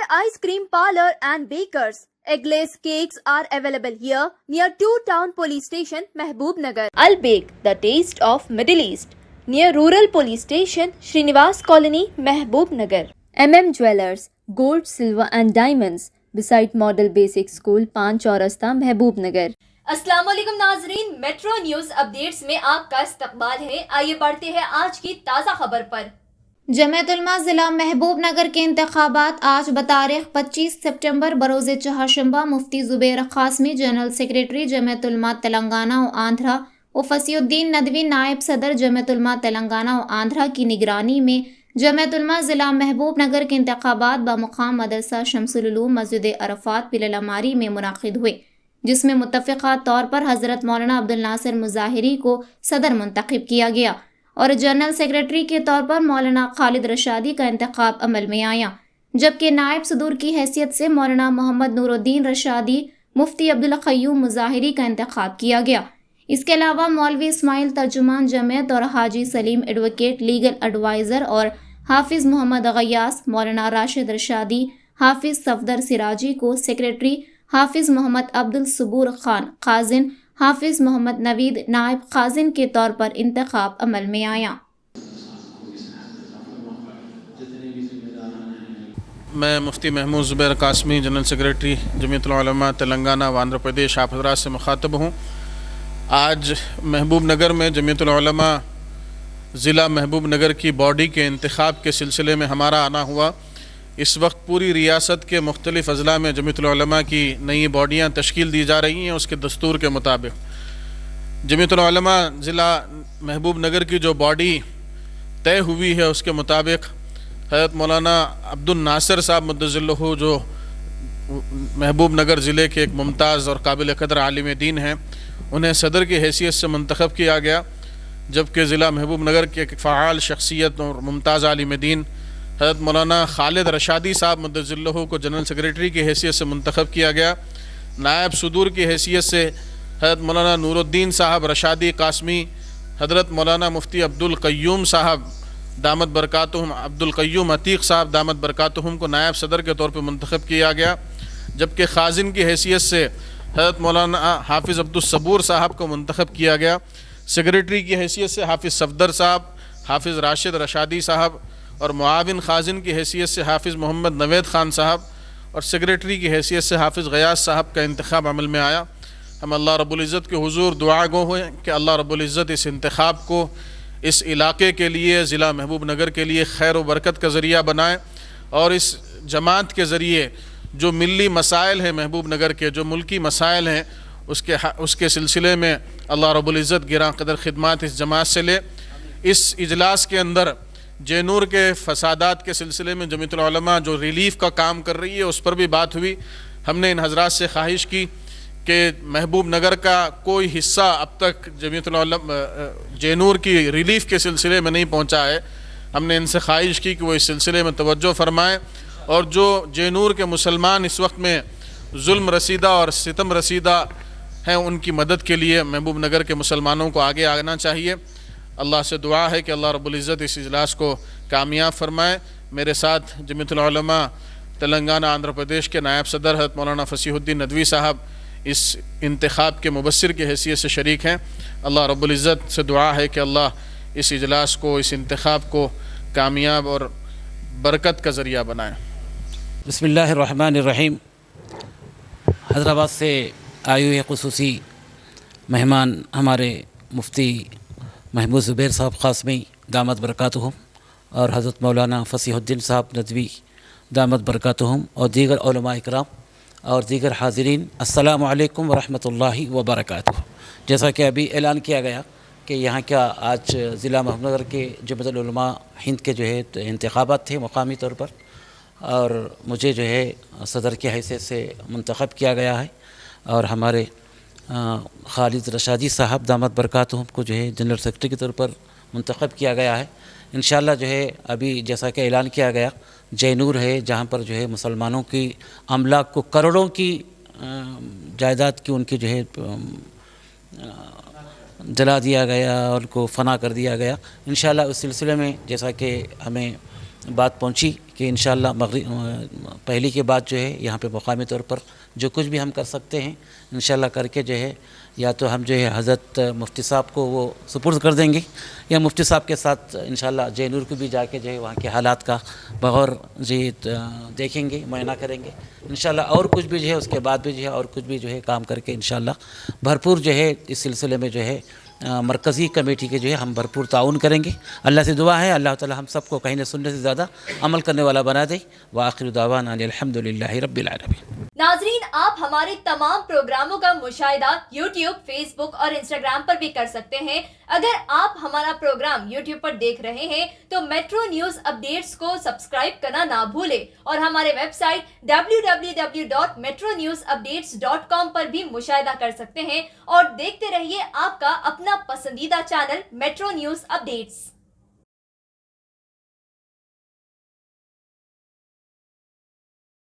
Ice Cream Parlor and Bakers. Eggless cakes are available here near 2 Town Police Station, Mehboob Nagar. Al Bake, the taste of Middle East, near Rural Police Station, Srinivas Colony, Mehboob Nagar. Jewellers, Gold, Silver and Diamonds, beside Model Basic School, Pan Chaurasta, Mehboob Nagar. अस्सलाम वालेकुम नाजरीन, metro news updates में आपका इस्तकबाल है। आइए बढ़ते हैं आज की ताज़ा खबर पर। जमात उलमा ज़िला महबूब नगर के इंतखाबात आज बतारीख 25 सितंबर बरोज़ चहारशंबा मुफ्ती ज़ुबैर क़ासमी, जनरल सेक्रेटरी जमात उलमा तेलंगाना व आंध्रा व फसीउद्दीन नदवी, नायब सदर जमात उलमा तेलंगाना व आंध्रा की निगरानी में जमात उलमा ज़िला महबूब नगर के इंतखाबात बमुक़ाम मदरसा शम्सुल उलूम मस्जिद अरफात पिललमारी में मुनाक़िद हुए, जिसमें मुत्तफ़िक़ा तौर पर हज़रत मौलाना अब्दुल नासिर मुज़ाहिरी को सदर मुंतखब किया गया और जनरल सेक्रेटरी के तौर पर मौलाना खालिद रशादी का इंतखाब अमल में आया, जबकि नायब सदूर की हैसियत से मौलाना मोहम्मद नूरुद्दीन रशादी, मुफ्ती अब्दुल क़य्यूम मुज़ाहिरी का इंतखाब किया गया। इसके अलावा मौलवी इस्माइल तर्जुमान जमात और हाजी सलीम एडवोकेट लीगल एडवाइज़र और हाफिज़ मोहम्मद गयास, मौलाना राशिद रशादी, हाफिज़ सफदर सिराजी को सेक्रेटरी, हाफिज़ मोहम्मद अब्दुल सबूर खान क़ाज़िन, हाफिज़ मोहम्मद नवीद नायब क़ाज़िन के तौर पर इंतखाब अमल में आया। मैं मुफ्ती महमूद ज़ुबैर क़ासमी, जनरल सेक्रेटरी जमीयतुल उलमा तेलंगाना व आंध्र प्रदेश आप हज़रात से मुखातब हूँ। आज महबूब नगर में जमीयतुल उलमा ज़िला महबूब नगर की बॉडी के इंतखाब के सिलसिले में हमारा आना हुआ। इस वक्त पूरी रियासत के मुख्तलिफ़ अज़ला में जमीयतुल उलमा की नई बॉडियाँ तश्कील दी जा रही हैं। उसके दस्तूर के मुताबिक जमीयतुल उलमा ज़िला महबूब नगर की जो बॉडी तय हुई है, उसके मुताबिक हज़रत मौलाना अब्दुल नासिर साहब मुद्दज़िल्लहु, जो महबूब नगर ज़िले के एक मुमताज़ और काबिल क़दर आलिम दीन हैं, उन्हें सदर की हैसियत से मंतखब किया गया, जबकि ज़िला महबूब नगर के एक फ़आल शख्सियत और मुमताज़ आलिम दीन हज़रत मौलाना खालिद रशादी साहब मुद्दज़िल्लहु को जनरल सेक्रेटरी की हैसियत से मंतखब किया गया। नायब सदूर की हैसियत से हज़रत मौलाना नूरुद्दीन साहब रशादी क़ासमी, हज़रत मौलाना मुफ्ती अब्दुल क़य्यूम साहब दामत बरकातुहुम, अब्दुल क़य्यूम अतीक़ साहब दामत बरकातुहुम को नायब सदर के तौर पर मंतखब किया गया, जबकि ख़ाज़िन की हैसियत से हज़रत मौलाना हाफिज़ अब्दुल सबूर साहब को मंतखब किया गया। सेक्रेटरी की हैसियत से हाफिज़ सफदर साहब, हाफिज़ राशिद रशादी साहब और मुआविन ख़ाज़िन की हैसियत से हाफिज़ मोहम्मद नवेद ख़ान साहब और सेक्रेटरी की हैसियत से हाफिज़ गयास साहब का इंतखाब अमल में आया। हम अल्लाह रब्बुल इज़्ज़त के हुज़ूर दुआ गो हैं कि अल्लाह रब्बुल इज़्ज़त इस इंतखाब को इस इलाके के लिए, ज़िला महबूब नगर के लिए खैर व बरकत का ज़रिया बनाए और इस जमात के ज़रिए जो मिली मसाइल हैं महबूब नगर के, जो मुल्की मसाइल हैं, उसके सिलसिले में अल्लाह रब्बुल इज़्ज़त गिरां क़दर ख़िदमात इस जमात से ले। इस इजलास के अंदर जेनूर के फसादात के सिलसिले में जमीयतुल उलमा जो रिलीफ़ का काम कर रही है, उस पर भी बात हुई। हमने इन हज़रात से ख्वाहिश की कि महबूब नगर का कोई हिस्सा अब तक जमीयतुल उलमा जेनूर की रिलीफ़ के सिलसिले में नहीं पहुँचा है। हमने इनसे ख्वाहिश की कि वो इस सिलसिले में तवज्जो फरमाएँ और जो जेनूर के मुसलमान इस वक्त में जुल्म रसीदा और सितम रसीदा हैं, उनकी मदद के लिए महबूब नगर के मुसलमानों को आगे आना चाहिए। अल्लाह से दुआ है कि अल्लाह रब्बुल इज़्ज़त इस इजलास को कामयाब फरमाए। मेरे साथ जमीयतुल उलमा तेलंगाना आंध्र प्रदेश के नायब सदर हज़रत मौलाना फसीहुद्दीन नदवी साहब इस इंतखाब के मुबस्सिर की हैसियत से शरीक हैं। अल्लाह रब्बुल इज़्ज़त से दुआ है कि अल्लाह इस इजलास को, इस इंतखाब को कामयाब और बरकत का ज़रिया बनाए। बिस्मिल्लाहिर्रहमानिर्रहीम। हैदराबाद से आए हुए ख़ुसूसी मेहमान हमारे मुफ्ती महमूद ज़ुबैर साहब क़ासमी दामत बरकातुहुम और हज़रत मौलाना फसीहुद्दीन साहब नदवी दामत बरकातुहुम और दीगर उलमा इकराम और दीगर हाज़रीन, अस्सलामु अलैकुम व रहमतुल्लाहि व बरकातुहू। जैसा कि अभी ऐलान किया गया कि यहाँ का आज ज़िला महबूब नगर के जमीयतुल उलमा हिंद के जो है इंतखाबात थे मुक़ामी तौर पर, और मुझे जो है सदर की हैसियत से मुंतखब किया गया है और हमारे खालिद रशादी साहब दामत बरकातुहुम को जो है जनरल सेक्रेटरी के तौर पर मुंतखब किया गया है। इंशाअल्लाह जो है अभी जैसा कि ऐलान किया गया, जैनूर है जहाँ पर जो है मुसलमानों की अमलाक को करोड़ों की जायदाद की उनकी जो है जला दिया गया और उनको फ़ना कर दिया गया। इंशाअल्लाह उस सिलसिले में जैसा कि हमें बात पहुंची कि इंशाअल्लाह पहली के बाद जो है यहाँ पे मुकामी तौर पर जो कुछ भी हम कर सकते हैं इंशाअल्लाह करके जो है या तो हम जो है हज़रत मुफ्ती साहब को वो सुपुर्द कर देंगे या मुफ्ती साहब के साथ इंशाअल्लाह जयनूर को भी जाके जो है वहाँ के हालात का बगौर जी देखेंगे, मुआयना करेंगे इंशाअल्लाह। और कुछ भी जो है उसके बाद भी जो है और कुछ भी जो है काम करके इंशाअल्लाह भरपूर जो है इस सिलसिले में जो है मरकज़ी कमेटी के जो है हम भरपूर ताउन करेंगे। अल्लाह से दुआ है अल्लाह ताला हम सबको कहने सुनने से ज़्यादा अमल करने वाला बना दे। व आखिर दावाना अल्हम्दुलिल्लाहि रब्बिल आलमीन। नाजरीन, आप हमारे तमाम प्रोग्रामों का मुशाहिदा YouTube, Facebook और Instagram पर भी कर सकते हैं। अगर आप हमारा प्रोग्राम YouTube पर देख रहे हैं तो मेट्रो न्यूज अपडेट्स को सब्सक्राइब करना ना भूलें और हमारे वेबसाइट www.metronewsupdates.com पर भी मुशाहिदा कर सकते हैं और देखते रहिए आपका अपना पसंदीदा चैनल मेट्रो न्यूज अपडेट्स।